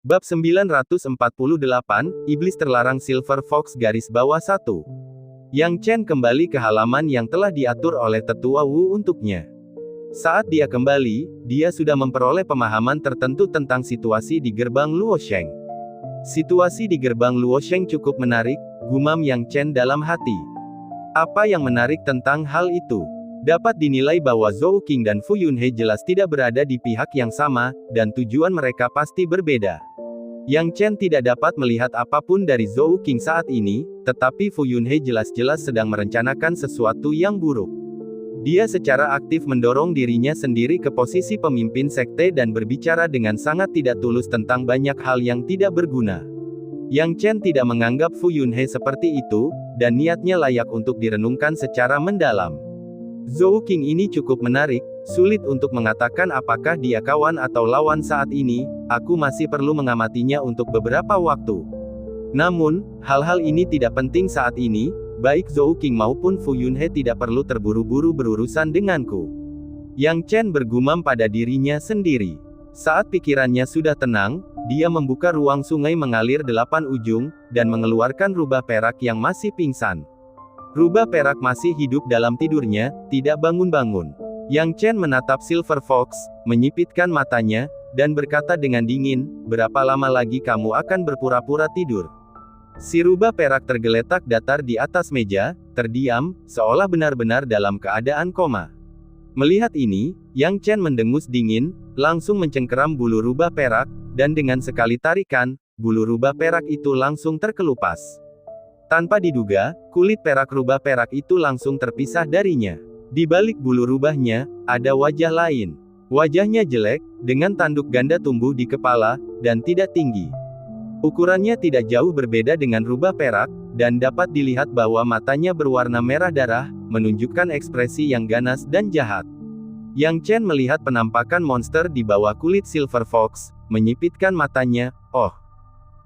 Bab 948, Iblis Terlarang Silver Fox garis bawah 1. Yang Chen kembali ke halaman yang telah diatur oleh tetua Wu untuknya. Saat dia kembali, dia sudah memperoleh pemahaman tertentu tentang situasi di gerbang Luosheng. Situasi di gerbang Luosheng cukup menarik, gumam Yang Chen dalam hati. Apa yang menarik tentang hal itu? Dapat dinilai bahwa Zhou Qing dan Fu Yunhe jelas tidak berada di pihak yang sama, dan tujuan mereka pasti berbeda. Yang Chen tidak dapat melihat apapun dari Zhou Qing saat ini, tetapi Fu Yunhe jelas-jelas sedang merencanakan sesuatu yang buruk. Dia secara aktif mendorong dirinya sendiri ke posisi pemimpin sekte dan berbicara dengan sangat tidak tulus tentang banyak hal yang tidak berguna. Yang Chen tidak menganggap Fu Yunhe seperti itu, dan niatnya layak untuk direnungkan secara mendalam. Zhou Qing ini cukup menarik, sulit untuk mengatakan apakah dia kawan atau lawan saat ini, aku masih perlu mengamatinya untuk beberapa waktu. Namun, hal-hal ini tidak penting saat ini, baik Zhou Qing maupun Fu Yunhe tidak perlu terburu-buru berurusan denganku. Yang Chen bergumam pada dirinya sendiri. Saat pikirannya sudah tenang, dia membuka ruang sungai mengalir 8 ujung, dan mengeluarkan rubah perak yang masih pingsan. Rubah perak masih hidup dalam tidurnya, tidak bangun-bangun. Yang Chen menatap Silver Fox, menyipitkan matanya, dan berkata dengan dingin, berapa lama lagi kamu akan berpura-pura tidur? Si rubah perak tergeletak datar di atas meja, terdiam, seolah benar-benar dalam keadaan koma. Melihat ini, Yang Chen mendengus dingin, langsung mencengkeram bulu rubah perak, dan dengan sekali tarikan, bulu rubah perak itu langsung terkelupas. Tanpa diduga, kulit perak rubah perak itu langsung terpisah darinya. Di balik bulu rubahnya, ada wajah lain. Wajahnya jelek, dengan tanduk ganda tumbuh di kepala, dan tidak tinggi. Ukurannya tidak jauh berbeda dengan rubah perak, dan dapat dilihat bahwa matanya berwarna merah darah, menunjukkan ekspresi yang ganas dan jahat. Yang Chen melihat penampakan monster di bawah kulit Silver Fox, menyipitkan matanya, oh.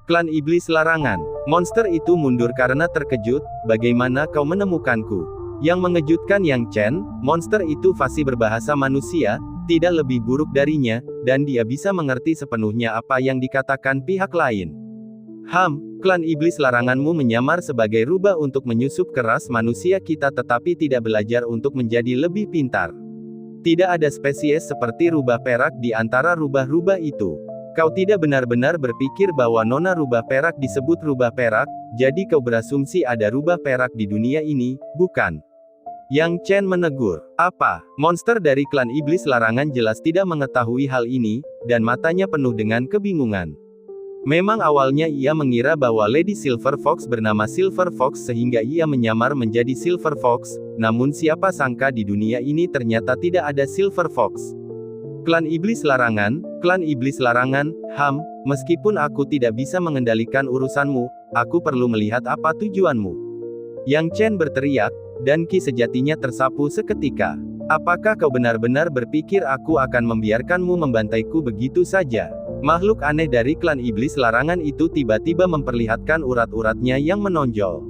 Klan Iblis Larangan. Monster itu mundur karena terkejut, bagaimana kau menemukanku? Yang mengejutkan Yang Chen, monster itu fasih berbahasa manusia, tidak lebih buruk darinya, dan dia bisa mengerti sepenuhnya apa yang dikatakan pihak lain. Klan Iblis Laranganmu menyamar sebagai rubah untuk menyusup ke ras manusia kita tetapi tidak belajar untuk menjadi lebih pintar. Tidak ada spesies seperti rubah perak di antara rubah-rubah itu. Kau tidak benar-benar berpikir bahwa nona rubah perak disebut rubah perak, jadi kau berasumsi ada rubah perak di dunia ini, bukan? Yang Chen menegur. Apa? Monster dari klan Iblis Larangan jelas tidak mengetahui hal ini, dan matanya penuh dengan kebingungan. Memang awalnya ia mengira bahwa Lady Silver Fox bernama Silver Fox sehingga ia menyamar menjadi Silver Fox, namun siapa sangka di dunia ini ternyata tidak ada Silver Fox. Klan Iblis Larangan, meskipun aku tidak bisa mengendalikan urusanmu, aku perlu melihat apa tujuanmu. Yang Chen berteriak, dan ki sejatinya tersapu seketika. Apakah kau benar-benar berpikir aku akan membiarkanmu membantaiku begitu saja? Makhluk aneh dari klan Iblis Larangan itu tiba-tiba memperlihatkan urat-uratnya yang menonjol.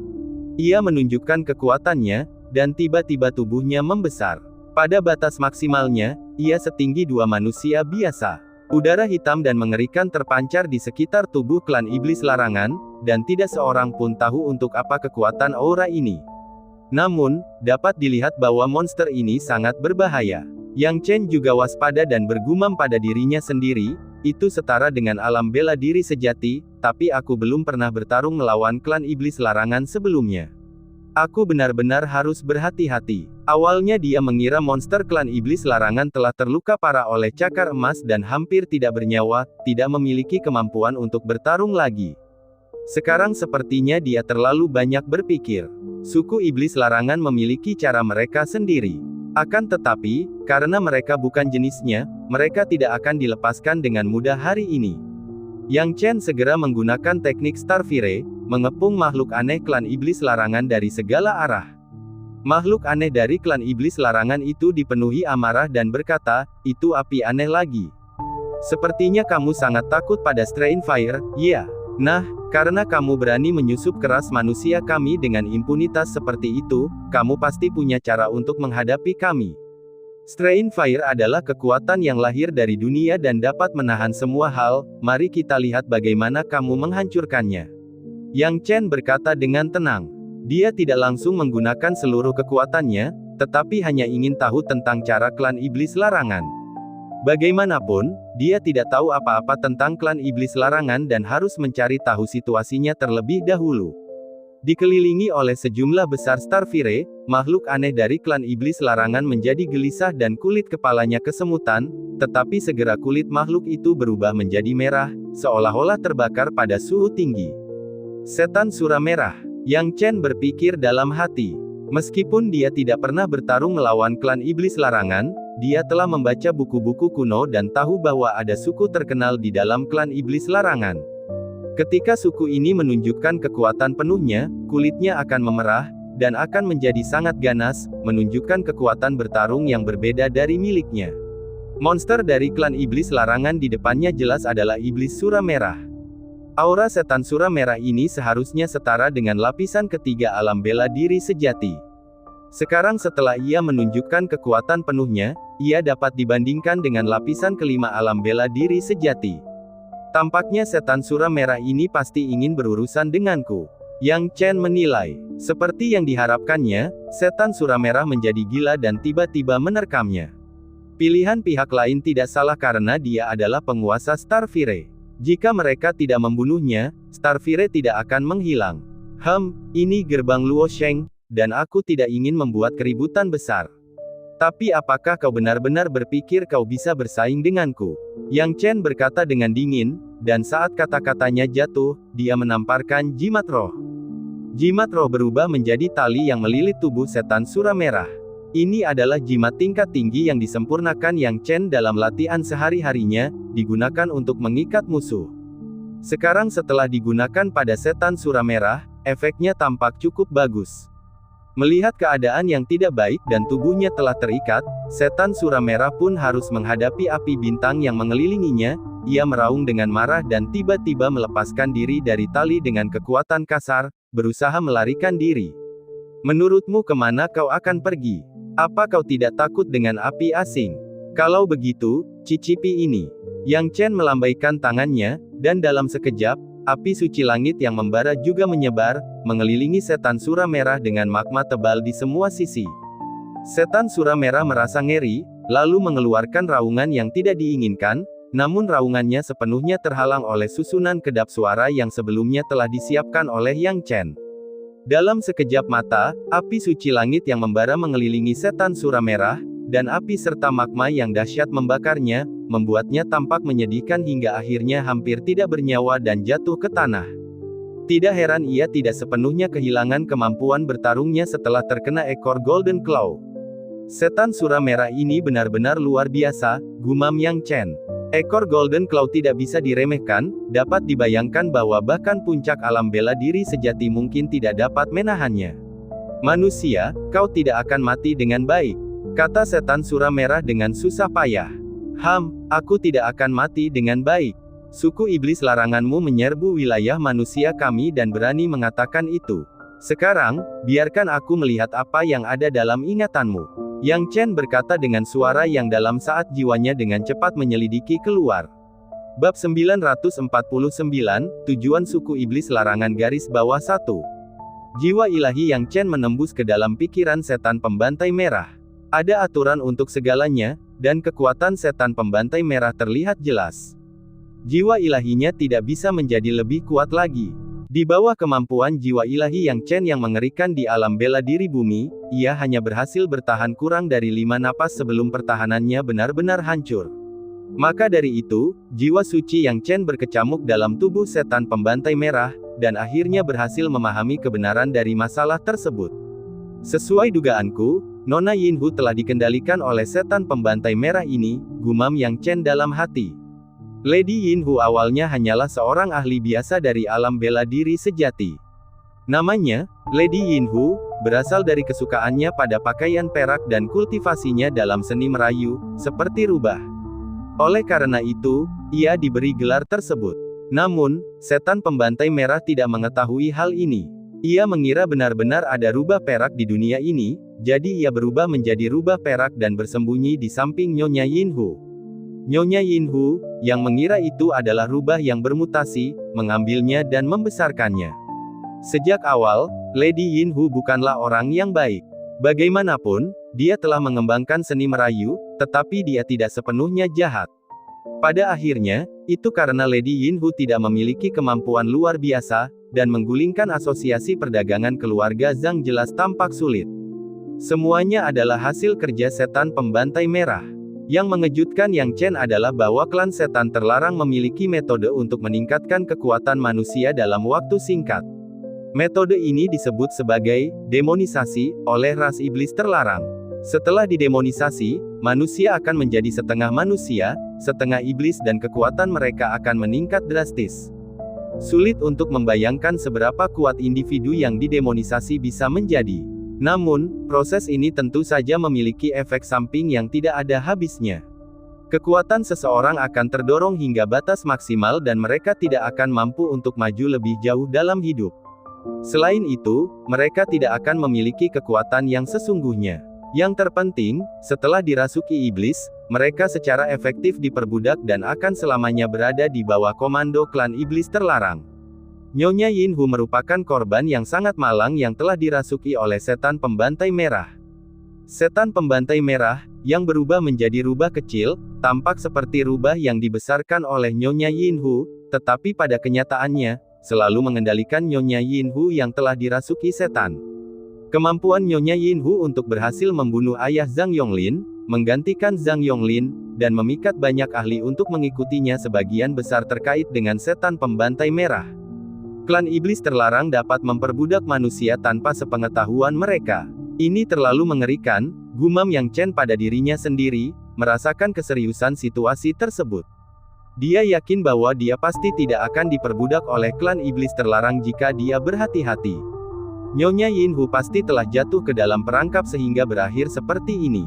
Ia menunjukkan kekuatannya, dan tiba-tiba tubuhnya membesar. Pada batas maksimalnya, ia setinggi 2 manusia biasa. Udara hitam dan mengerikan terpancar di sekitar tubuh klan Iblis Larangan, dan tidak seorang pun tahu untuk apa kekuatan aura ini. Namun, dapat dilihat bahwa monster ini sangat berbahaya. Yang Chen juga waspada dan bergumam pada dirinya sendiri, itu setara dengan alam bela diri sejati, tapi aku belum pernah bertarung melawan klan Iblis Larangan sebelumnya. Aku benar-benar harus berhati-hati. Awalnya dia mengira monster klan Iblis Larangan telah terluka parah oleh cakar emas dan hampir tidak bernyawa, tidak memiliki kemampuan untuk bertarung lagi. Sekarang sepertinya dia terlalu banyak berpikir. Suku Iblis Larangan memiliki cara mereka sendiri. Akan tetapi, karena mereka bukan jenisnya, mereka tidak akan dilepaskan dengan mudah hari ini. Yang Chen segera menggunakan teknik Starfire, mengepung makhluk aneh klan Iblis Larangan dari segala arah. Makhluk aneh dari klan Iblis Larangan itu dipenuhi amarah dan berkata, itu api aneh lagi. Sepertinya kamu sangat takut pada Strain Fire, ya. Nah, karena kamu berani menyusup ke ras manusia kami dengan impunitas seperti itu, kamu pasti punya cara untuk menghadapi kami. Strain Fire adalah kekuatan yang lahir dari dunia dan dapat menahan semua hal, mari kita lihat bagaimana kamu menghancurkannya. Yang Chen berkata dengan tenang. Dia tidak langsung menggunakan seluruh kekuatannya, tetapi hanya ingin tahu tentang cara klan iblis larangan. Bagaimanapun, dia tidak tahu apa-apa tentang klan iblis larangan dan harus mencari tahu situasinya terlebih dahulu. Dikelilingi oleh sejumlah besar Starfire, makhluk aneh dari klan iblis larangan menjadi gelisah dan kulit kepalanya kesemutan, tetapi segera kulit makhluk itu berubah menjadi merah, seolah-olah terbakar pada suhu tinggi. Setan Sura Merah. Yang Chen berpikir dalam hati. Meskipun dia tidak pernah bertarung melawan klan iblis larangan, dia telah membaca buku-buku kuno dan tahu bahwa ada suku terkenal di dalam klan iblis larangan. Ketika suku ini menunjukkan kekuatan penuhnya, kulitnya akan memerah, dan akan menjadi sangat ganas, menunjukkan kekuatan bertarung yang berbeda dari miliknya. Monster dari klan iblis larangan di depannya jelas adalah iblis Sura Merah. Aura setan Sura Merah ini seharusnya setara dengan lapisan ketiga alam bela diri sejati. Sekarang setelah ia menunjukkan kekuatan penuhnya, ia dapat dibandingkan dengan lapisan kelima alam bela diri sejati. Tampaknya setan Sura Merah ini pasti ingin berurusan denganku. Yang Chen menilai. Seperti yang diharapkannya, setan Sura Merah menjadi gila dan tiba-tiba menerkamnya. Pilihan pihak lain tidak salah karena dia adalah penguasa Starfire. Jika mereka tidak membunuhnya, Starfire tidak akan menghilang. Ini gerbang Luosheng, dan aku tidak ingin membuat keributan besar. Tapi apakah kau benar-benar berpikir kau bisa bersaing denganku? Yang Chen berkata dengan dingin, dan saat kata-katanya jatuh, dia menamparkan jimat roh. Jimat roh berubah menjadi tali yang melilit tubuh setan Sura Merah. Ini adalah jimat tingkat tinggi yang disempurnakan Yang Chen dalam latihan sehari-harinya, digunakan untuk mengikat musuh. Sekarang setelah digunakan pada setan Sura Merah, efeknya tampak cukup bagus. Melihat keadaan yang tidak baik dan tubuhnya telah terikat, setan Sura Merah pun harus menghadapi api bintang yang mengelilinginya. Ia meraung dengan marah dan tiba-tiba melepaskan diri dari tali dengan kekuatan kasar, berusaha melarikan diri. Menurutmu kemana kau akan pergi? Apa kau tidak takut dengan api asing? Kalau begitu, cicipi ini. Yang Chen melambaikan tangannya, dan dalam sekejap, api suci langit yang membara juga menyebar, mengelilingi setan Sura Merah dengan magma tebal di semua sisi. Setan Sura Merah merasa ngeri, lalu mengeluarkan raungan yang tidak diinginkan, namun raungannya sepenuhnya terhalang oleh susunan kedap suara yang sebelumnya telah disiapkan oleh Yang Chen. Dalam sekejap mata, api suci langit yang membara mengelilingi setan Sura Merah, dan api serta magma yang dahsyat membakarnya, membuatnya tampak menyedihkan hingga akhirnya hampir tidak bernyawa dan jatuh ke tanah. Tidak heran ia tidak sepenuhnya kehilangan kemampuan bertarungnya setelah terkena ekor Golden Claw. Setan Sura Merah ini benar-benar luar biasa, gumam Yang Chen. Ekor Golden Claw tidak bisa diremehkan, dapat dibayangkan bahwa bahkan puncak alam bela diri sejati mungkin tidak dapat menahannya. Manusia, kau tidak akan mati dengan baik, kata setan Sura Merah dengan susah payah. Aku tidak akan mati dengan baik. Suku iblis laranganmu menyerbu wilayah manusia kami dan berani mengatakan itu. Sekarang, biarkan aku melihat apa yang ada dalam ingatanmu. Yang Chen berkata dengan suara yang dalam saat jiwanya dengan cepat menyelidiki keluar. Bab 949, Tujuan Suku Iblis Larangan garis bawah 1. Jiwa ilahi Yang Chen menembus ke dalam pikiran setan pembantai merah. Ada aturan untuk segalanya, dan kekuatan setan pembantai merah terlihat jelas. Jiwa ilahinya tidak bisa menjadi lebih kuat lagi. Di bawah kemampuan jiwa ilahi Yang Chen yang mengerikan di alam bela diri bumi, ia hanya berhasil bertahan kurang dari 5 napas sebelum pertahanannya benar-benar hancur. Maka dari itu, jiwa suci Yang Chen berkecamuk dalam tubuh setan pembantai merah, dan akhirnya berhasil memahami kebenaran dari masalah tersebut. Sesuai dugaanku, Nona Yinhu telah dikendalikan oleh setan pembantai merah ini, gumam Yang Chen dalam hati. Lady Yinhu awalnya hanyalah seorang ahli biasa dari alam bela diri sejati. Namanya, Lady Yinhu, berasal dari kesukaannya pada pakaian perak dan kultivasinya dalam seni merayu, seperti rubah. Oleh karena itu, ia diberi gelar tersebut. Namun, setan pembantai merah tidak mengetahui hal ini. Ia mengira benar-benar ada rubah perak di dunia ini, jadi ia berubah menjadi rubah perak dan bersembunyi di samping Nyonya Yinhu. Nyonya Yinhu, yang mengira itu adalah rubah yang bermutasi, mengambilnya dan membesarkannya. Sejak awal, Lady Yinhu bukanlah orang yang baik. Bagaimanapun, dia telah mengembangkan seni merayu, tetapi dia tidak sepenuhnya jahat. Pada akhirnya, itu karena Lady Yinhu tidak memiliki kemampuan luar biasa, dan menggulingkan asosiasi perdagangan keluarga Zhang jelas tampak sulit. Semuanya adalah hasil kerja setan pembantai merah. Yang mengejutkan Yang Chen adalah bahwa klan setan terlarang memiliki metode untuk meningkatkan kekuatan manusia dalam waktu singkat. Metode ini disebut sebagai demonisasi oleh ras iblis terlarang. Setelah didemonisasi, manusia akan menjadi setengah manusia, setengah iblis dan kekuatan mereka akan meningkat drastis. Sulit untuk membayangkan seberapa kuat individu yang didemonisasi bisa menjadi. Namun, proses ini tentu saja memiliki efek samping yang tidak ada habisnya. Kekuatan seseorang akan terdorong hingga batas maksimal dan mereka tidak akan mampu untuk maju lebih jauh dalam hidup. Selain itu, mereka tidak akan memiliki kekuatan yang sesungguhnya. Yang terpenting, setelah dirasuki iblis, mereka secara efektif diperbudak dan akan selamanya berada di bawah komando klan iblis terlarang. Nyonya Yinhu merupakan korban yang sangat malang yang telah dirasuki oleh setan pembantai merah. Setan pembantai merah, yang berubah menjadi rubah kecil, tampak seperti rubah yang dibesarkan oleh Nyonya Yinhu, tetapi pada kenyataannya, selalu mengendalikan Nyonya Yinhu yang telah dirasuki setan. Kemampuan Nyonya Yinhu untuk berhasil membunuh ayah Zhang Yonglin, menggantikan Zhang Yonglin, dan memikat banyak ahli untuk mengikutinya sebagian besar terkait dengan setan pembantai merah. Klan iblis terlarang dapat memperbudak manusia tanpa sepengetahuan mereka. Ini terlalu mengerikan, gumam Yang Chen pada dirinya sendiri, merasakan keseriusan situasi tersebut. Dia yakin bahwa dia pasti tidak akan diperbudak oleh klan iblis terlarang jika dia berhati-hati. Nyonya Yinhu pasti telah jatuh ke dalam perangkap sehingga berakhir seperti ini.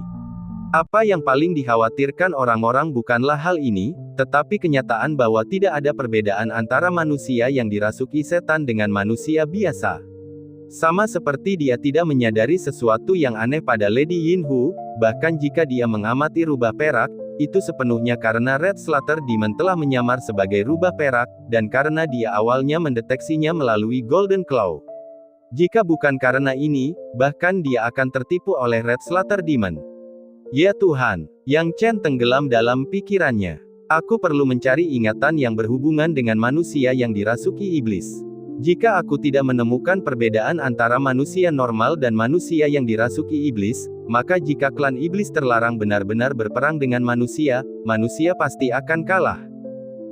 Apa yang paling dikhawatirkan orang-orang bukanlah hal ini, tetapi kenyataan bahwa tidak ada perbedaan antara manusia yang dirasuki setan dengan manusia biasa. Sama seperti dia tidak menyadari sesuatu yang aneh pada Lady Yinhu, bahkan jika dia mengamati rubah perak, itu sepenuhnya karena Red Slater Demon telah menyamar sebagai rubah perak, dan karena dia awalnya mendeteksinya melalui Golden Claw. Jika bukan karena ini, bahkan dia akan tertipu oleh Red Slater Demon. Ya Tuhan, Yang Chen tenggelam dalam pikirannya. Aku perlu mencari ingatan yang berhubungan dengan manusia yang dirasuki iblis. Jika aku tidak menemukan perbedaan antara manusia normal dan manusia yang dirasuki iblis, maka jika klan iblis terlarang benar-benar berperang dengan manusia, manusia pasti akan kalah.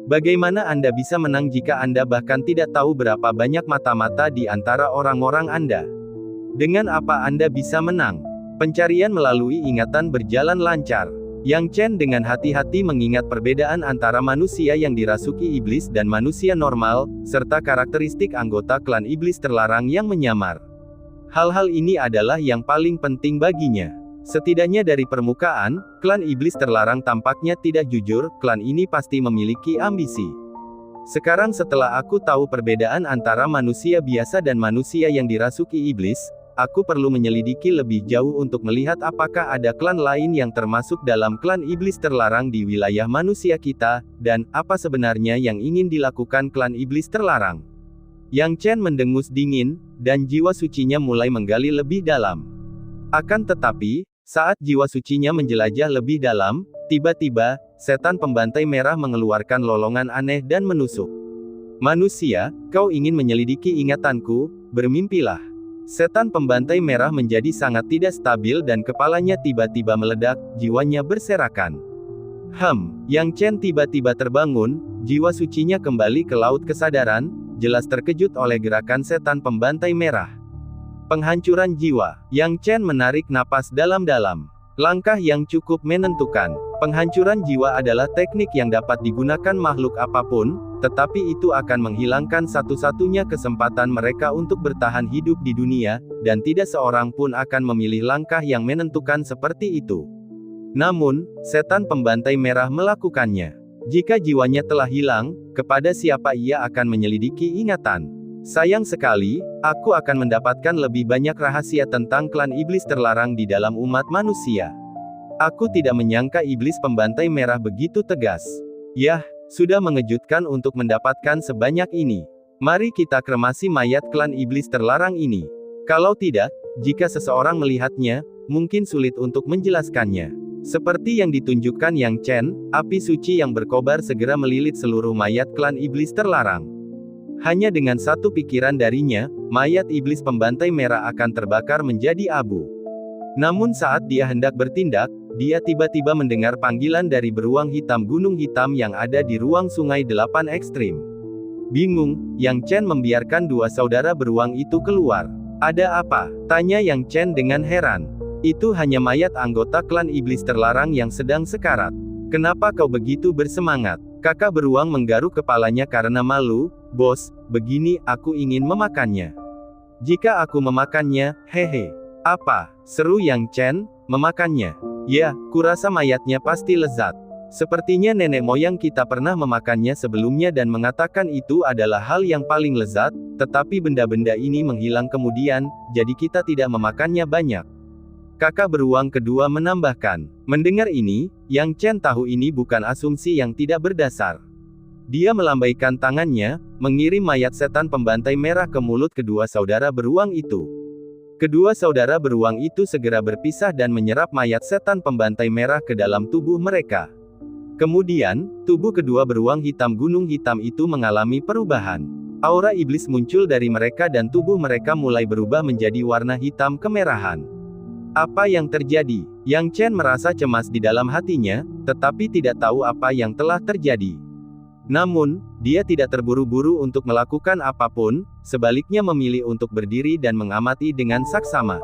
Bagaimana Anda bisa menang jika Anda bahkan tidak tahu berapa banyak mata-mata di antara orang-orang Anda? Dengan apa Anda bisa menang? Pencarian melalui ingatan berjalan lancar. Yang Chen dengan hati-hati mengingat perbedaan antara manusia yang dirasuki iblis dan manusia normal, serta karakteristik anggota klan iblis terlarang yang menyamar. Hal-hal ini adalah yang paling penting baginya. Setidaknya dari permukaan, klan iblis terlarang tampaknya tidak jujur, klan ini pasti memiliki ambisi. Sekarang setelah aku tahu perbedaan antara manusia biasa dan manusia yang dirasuki iblis, aku perlu menyelidiki lebih jauh untuk melihat apakah ada klan lain yang termasuk dalam klan iblis terlarang di wilayah manusia kita, dan apa sebenarnya yang ingin dilakukan klan iblis terlarang. Yang Chen mendengus dingin, dan jiwa sucinya mulai menggali lebih dalam. Akan tetapi, saat jiwa sucinya menjelajah lebih dalam, tiba-tiba, setan pembantai merah mengeluarkan lolongan aneh dan menusuk. Manusia, kau ingin menyelidiki ingatanku, bermimpilah. Setan pembantai merah menjadi sangat tidak stabil dan kepalanya tiba-tiba meledak, jiwanya berserakan. Yang Chen tiba-tiba terbangun, jiwa sucinya kembali ke laut kesadaran, jelas terkejut oleh gerakan setan pembantai merah. Penghancuran jiwa. Yang Chen menarik napas dalam-dalam. Langkah yang cukup menentukan. Penghancuran jiwa adalah teknik yang dapat digunakan makhluk apapun, tetapi itu akan menghilangkan satu-satunya kesempatan mereka untuk bertahan hidup di dunia, dan tidak seorang pun akan memilih langkah yang menentukan seperti itu. Namun, setan pembantai merah melakukannya. Jika jiwanya telah hilang, kepada siapa ia akan menyelidiki ingatan? Sayang sekali, aku akan mendapatkan lebih banyak rahasia tentang klan iblis terlarang di dalam umat manusia. Aku tidak menyangka iblis pembantai merah begitu tegas. Yah, sudah mengejutkan untuk mendapatkan sebanyak ini. Mari kita kremasi mayat klan iblis terlarang ini. Kalau tidak, jika seseorang melihatnya, mungkin sulit untuk menjelaskannya. Seperti yang ditunjukkan Yang Chen, api suci yang berkobar segera melilit seluruh mayat klan iblis terlarang. Hanya dengan satu pikiran darinya, mayat iblis pembantai merah akan terbakar menjadi abu. Namun saat dia hendak bertindak, dia tiba-tiba mendengar panggilan dari beruang hitam gunung hitam yang ada di ruang sungai 8 ekstrim. Bingung, Yang Chen membiarkan dua saudara beruang itu keluar. Ada apa? Tanya Yang Chen dengan heran. Itu hanya mayat anggota klan iblis terlarang yang sedang sekarat. Kenapa kau begitu bersemangat? Kakak beruang menggaruk kepalanya karena malu. Bos, begini, aku ingin memakannya. Jika aku memakannya, hehe. Apa? Seru Yang Chen, memakannya. Ya, kurasa mayatnya pasti lezat. Sepertinya nenek moyang kita pernah memakannya sebelumnya dan mengatakan itu adalah hal yang paling lezat, tetapi benda-benda ini menghilang kemudian, jadi kita tidak memakannya banyak. Kakak beruang kedua menambahkan. Mendengar ini, Yang Chen tahu ini bukan asumsi yang tidak berdasar. Dia melambaikan tangannya, mengirim mayat setan pembantai merah ke mulut kedua saudara beruang itu. Kedua saudara beruang itu segera berpisah dan menyerap mayat setan pembantai merah ke dalam tubuh mereka. Kemudian, tubuh kedua beruang hitam gunung hitam itu mengalami perubahan. Aura iblis muncul dari mereka dan tubuh mereka mulai berubah menjadi warna hitam kemerahan. Apa yang terjadi? Yang Chen merasa cemas di dalam hatinya, tetapi tidak tahu apa yang telah terjadi. Namun, dia tidak terburu-buru untuk melakukan apapun, sebaliknya memilih untuk berdiri dan mengamati dengan saksama.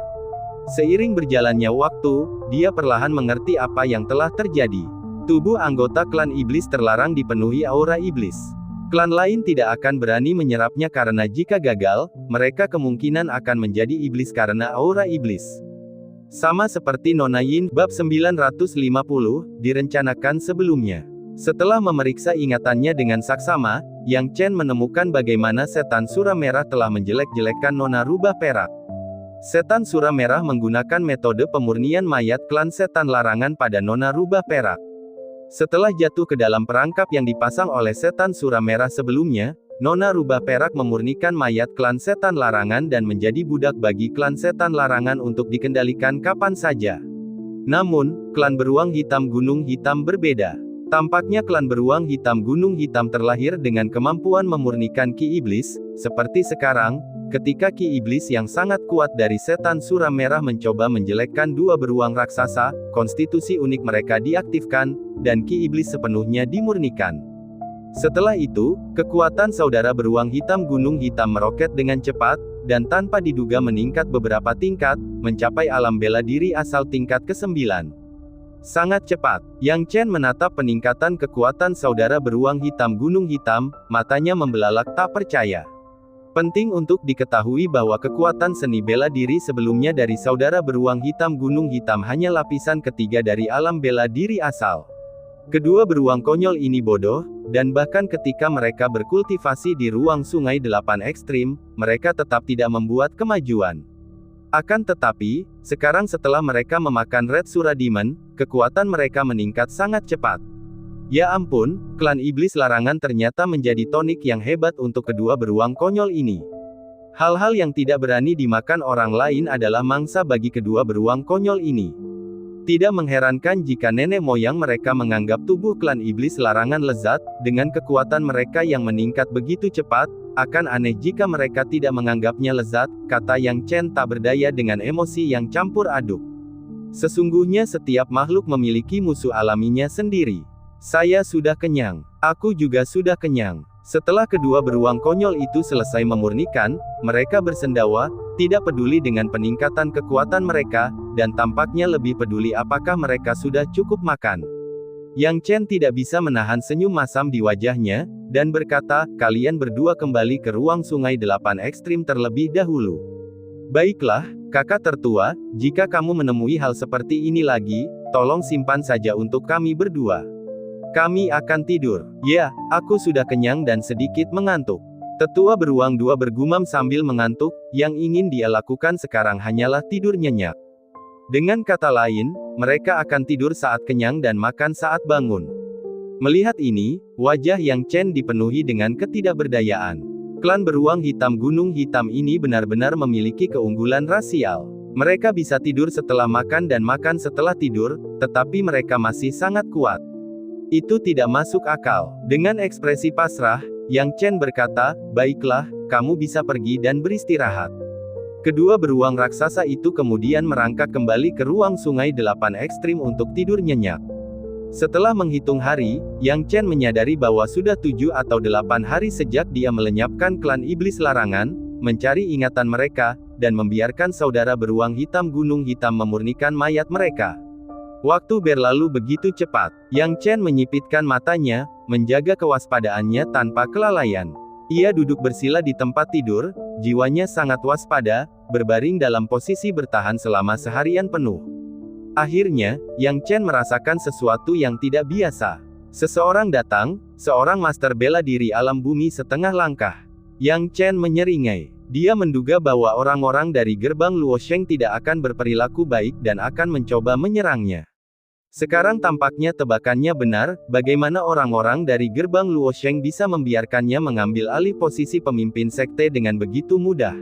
Seiring berjalannya waktu, dia perlahan mengerti apa yang telah terjadi. Tubuh anggota klan iblis terlarang dipenuhi aura iblis. Klan lain tidak akan berani menyerapnya karena jika gagal, mereka kemungkinan akan menjadi iblis karena aura iblis. Sama seperti Nona Yin, bab 950, direncanakan sebelumnya. Setelah memeriksa ingatannya dengan saksama, Yang Chen menemukan bagaimana setan sura merah telah menjelek-jelekkan Nona rubah perak. Setan sura merah menggunakan metode pemurnian mayat klan setan larangan pada Nona rubah perak. Setelah jatuh ke dalam perangkap yang dipasang oleh setan sura merah sebelumnya, Nona rubah perak memurnikan mayat klan setan larangan dan menjadi budak bagi klan setan larangan untuk dikendalikan kapan saja. Namun, klan beruang hitam gunung hitam berbeda. Tampaknya klan beruang hitam gunung hitam terlahir dengan kemampuan memurnikan ki iblis, seperti sekarang, ketika ki iblis yang sangat kuat dari setan sura merah mencoba menjelekkan dua beruang raksasa, konstitusi unik mereka diaktifkan, dan ki iblis sepenuhnya dimurnikan. Setelah itu, kekuatan saudara beruang hitam gunung hitam meroket dengan cepat, dan tanpa diduga meningkat beberapa tingkat, mencapai alam bela diri asal tingkat ke-9. Sangat cepat, Yang Chen menatap peningkatan kekuatan saudara beruang hitam gunung hitam, matanya membelalak tak percaya. Penting untuk diketahui bahwa kekuatan seni bela diri sebelumnya dari saudara beruang hitam gunung hitam hanya lapisan ketiga dari alam bela diri asal. Kedua beruang konyol ini bodoh, dan bahkan ketika mereka berkultivasi di ruang sungai 8 ekstrim, mereka tetap tidak membuat kemajuan. Akan tetapi, sekarang setelah mereka memakan Red Sura Demon, kekuatan mereka meningkat sangat cepat. Ya ampun, klan iblis larangan ternyata menjadi tonik yang hebat untuk kedua beruang konyol ini. Hal-hal yang tidak berani dimakan orang lain adalah mangsa bagi kedua beruang konyol ini. Tidak mengherankan jika nenek moyang mereka menganggap tubuh klan iblis larangan lezat, dengan kekuatan mereka yang meningkat begitu cepat, akan aneh jika mereka tidak menganggapnya lezat, kata Yang Chen tak berdaya dengan emosi yang campur aduk. Sesungguhnya setiap makhluk memiliki musuh alaminya sendiri. Saya sudah kenyang. Aku juga sudah kenyang. Setelah kedua beruang konyol itu selesai memurnikan, mereka bersendawa, tidak peduli dengan peningkatan kekuatan mereka, dan tampaknya lebih peduli apakah mereka sudah cukup makan. Yang Chen tidak bisa menahan senyum masam di wajahnya, dan berkata, kalian berdua kembali ke ruang sungai 8 ekstrim terlebih dahulu. Baiklah, kakak tertua, jika kamu menemui hal seperti ini lagi, tolong simpan saja untuk kami berdua. Kami akan tidur. Ya, aku sudah kenyang dan sedikit mengantuk. Tetua beruang dua bergumam sambil mengantuk, yang ingin dia lakukan sekarang hanyalah tidur nyenyak. Dengan kata lain, mereka akan tidur saat kenyang dan makan saat bangun. Melihat ini, wajah Yang Chen dipenuhi dengan ketidakberdayaan. Klan beruang hitam Gunung Hitam ini benar-benar memiliki keunggulan rasial. Mereka bisa tidur setelah makan dan makan setelah tidur, tetapi mereka masih sangat kuat. Itu tidak masuk akal. Dengan ekspresi pasrah, Yang Chen berkata, "Baiklah, kamu bisa pergi dan beristirahat." Kedua beruang raksasa itu kemudian merangkak kembali ke ruang sungai 8 ekstrim untuk tidur nyenyak. Setelah menghitung hari, Yang Chen menyadari bahwa sudah 7 atau 8 hari sejak dia melenyapkan klan iblis larangan, mencari ingatan mereka, dan membiarkan saudara beruang hitam Gunung Hitam memurnikan mayat mereka. Waktu berlalu begitu cepat. Yang Chen menyipitkan matanya, menjaga kewaspadaannya tanpa kelalaian. Ia duduk bersila di tempat tidur, jiwanya sangat waspada, berbaring dalam posisi bertahan selama seharian penuh. Akhirnya, Yang Chen merasakan sesuatu yang tidak biasa. Seseorang datang, seorang master bela diri alam bumi setengah langkah. Yang Chen menyeringai. Dia menduga bahwa orang-orang dari gerbang Luosheng tidak akan berperilaku baik dan akan mencoba menyerangnya. Sekarang tampaknya tebakannya benar, bagaimana orang-orang dari gerbang Luosheng bisa membiarkannya mengambil alih posisi pemimpin sekte dengan begitu mudah.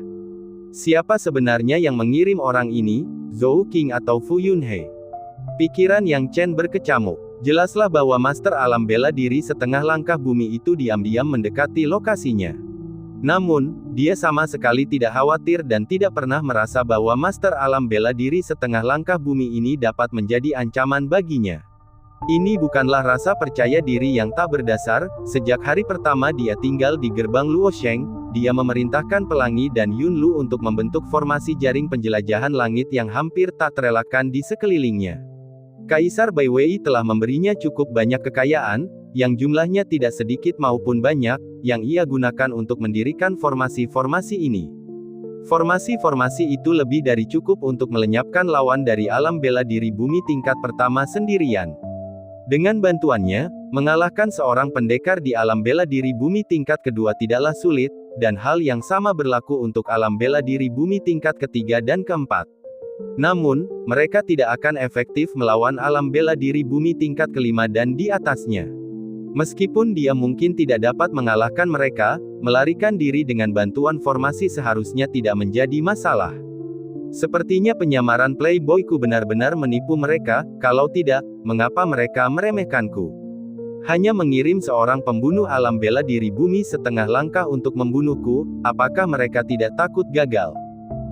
Siapa sebenarnya yang mengirim orang ini, Zhou Qing atau Fu Yunhe? Pikiran Yang Chen berkecamuk. Jelaslah bahwa master alam bela diri setengah langkah bumi itu diam-diam mendekati lokasinya. Namun, dia sama sekali tidak khawatir dan tidak pernah merasa bahwa master alam bela diri setengah langkah bumi ini dapat menjadi ancaman baginya. Ini bukanlah rasa percaya diri yang tak berdasar. Sejak hari pertama dia tinggal di gerbang Luosheng, dia memerintahkan Pelangi dan Yunlu untuk membentuk formasi jaring penjelajahan langit yang hampir tak terelakkan di sekelilingnya. Kaisar Baiwei telah memberinya cukup banyak kekayaan, yang jumlahnya tidak sedikit maupun banyak, yang ia gunakan untuk mendirikan formasi-formasi ini. Formasi-formasi itu lebih dari cukup untuk melenyapkan lawan dari alam bela diri bumi tingkat pertama sendirian. Dengan bantuannya, mengalahkan seorang pendekar di alam bela diri bumi tingkat kedua tidaklah sulit, dan hal yang sama berlaku untuk alam bela diri bumi tingkat ketiga dan keempat. Namun, mereka tidak akan efektif melawan alam bela diri bumi tingkat kelima dan di atasnya. Meskipun dia mungkin tidak dapat mengalahkan mereka, melarikan diri dengan bantuan formasi seharusnya tidak menjadi masalah. Sepertinya penyamaran playboyku benar-benar menipu mereka, kalau tidak, mengapa mereka meremehkanku? Hanya mengirim seorang pembunuh alam bela diri bumi setengah langkah untuk membunuhku, apakah mereka tidak takut gagal?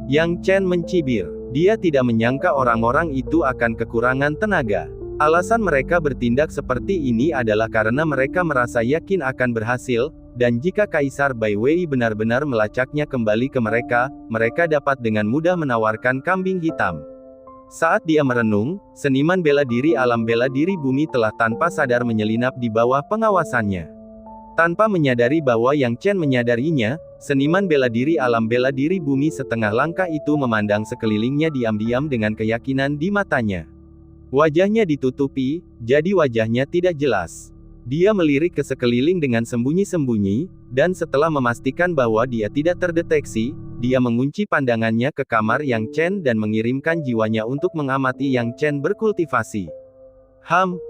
Yang Chen mencibir. Dia tidak menyangka orang-orang itu akan kekurangan tenaga. Alasan mereka bertindak seperti ini adalah karena mereka merasa yakin akan berhasil, dan jika Kaisar Baiwei benar-benar melacaknya kembali ke mereka, mereka dapat dengan mudah menawarkan kambing hitam. Saat dia merenung, seniman bela diri alam bela diri bumi telah tanpa sadar menyelinap di bawah pengawasannya. Tanpa menyadari bahwa Yang Chen menyadarinya, seniman bela diri alam bela diri bumi setengah langkah itu memandang sekelilingnya diam-diam dengan keyakinan di matanya. Wajahnya ditutupi, jadi wajahnya tidak jelas. Dia melirik ke sekeliling dengan sembunyi-sembunyi, dan setelah memastikan bahwa dia tidak terdeteksi, dia mengunci pandangannya ke kamar Yang Chen dan mengirimkan jiwanya untuk mengamati Yang Chen berkultivasi.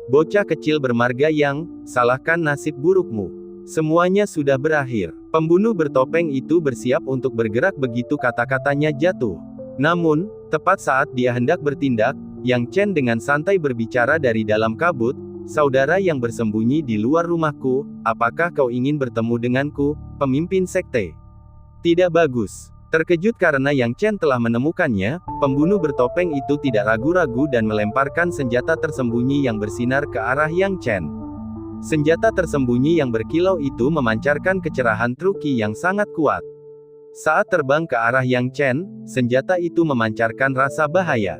Bocah kecil bermarga Yang, salahkan nasib burukmu. Semuanya sudah berakhir. Pembunuh bertopeng itu bersiap untuk bergerak begitu kata-katanya jatuh. Namun, tepat saat dia hendak bertindak, Yang Chen dengan santai berbicara dari dalam kabut, "Saudara yang bersembunyi di luar rumahku, apakah kau ingin bertemu denganku, pemimpin sekte?" Tidak bagus. Terkejut karena Yang Chen telah menemukannya, pembunuh bertopeng itu tidak ragu-ragu dan melemparkan senjata tersembunyi yang bersinar ke arah Yang Chen. Senjata tersembunyi yang berkilau itu memancarkan kecerahan truki yang sangat kuat. Saat terbang ke arah Yang Chen, senjata itu memancarkan rasa bahaya.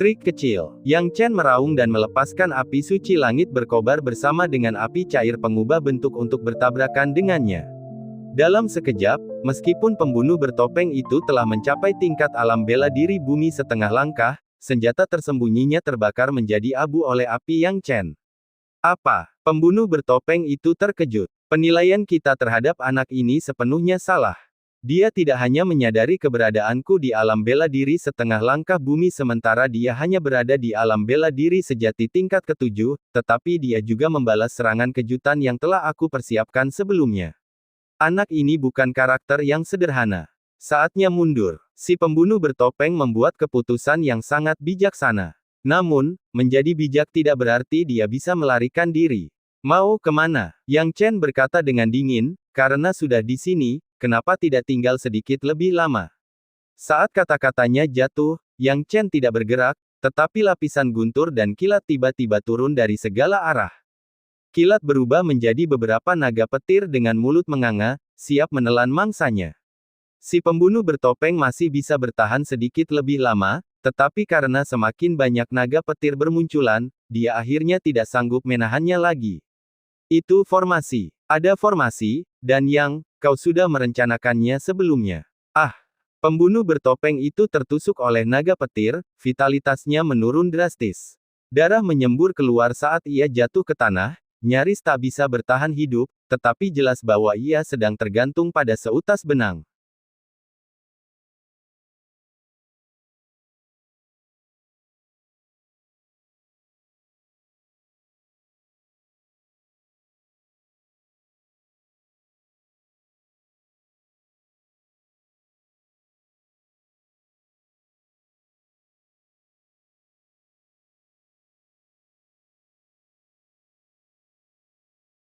Trik kecil. Yang Chen meraung dan melepaskan api suci langit berkobar bersama dengan api cair pengubah bentuk untuk bertabrakan dengannya. Dalam sekejap, meskipun pembunuh bertopeng itu telah mencapai tingkat alam bela diri bumi setengah langkah, senjata tersembunyinya terbakar menjadi abu oleh api Yang Chen. Apa? Pembunuh bertopeng itu terkejut. Penilaian kita terhadap anak ini sepenuhnya salah. Dia tidak hanya menyadari keberadaanku di alam bela diri setengah langkah bumi sementara dia hanya berada di alam bela diri sejati tingkat ke-7, tetapi dia juga membalas serangan kejutan yang telah aku persiapkan sebelumnya. Anak ini bukan karakter yang sederhana. Saatnya mundur. Si pembunuh bertopeng membuat keputusan yang sangat bijaksana. Namun, menjadi bijak tidak berarti dia bisa melarikan diri. Mau kemana? Yang Chen berkata dengan dingin, karena sudah di sini, kenapa tidak tinggal sedikit lebih lama? Saat kata-katanya jatuh, Yang Chen tidak bergerak, tetapi lapisan guntur dan kilat tiba-tiba turun dari segala arah. Kilat berubah menjadi beberapa naga petir dengan mulut menganga, siap menelan mangsanya. Si pembunuh bertopeng masih bisa bertahan sedikit lebih lama, tetapi karena semakin banyak naga petir bermunculan, dia akhirnya tidak sanggup menahannya lagi. Itu formasi. Ada formasi, dan kau sudah merencanakannya sebelumnya. Ah! Pembunuh bertopeng itu tertusuk oleh naga petir, vitalitasnya menurun drastis. Darah menyembur keluar saat ia jatuh ke tanah, nyaris tak bisa bertahan hidup, tetapi jelas bahwa ia sedang tergantung pada seutas benang.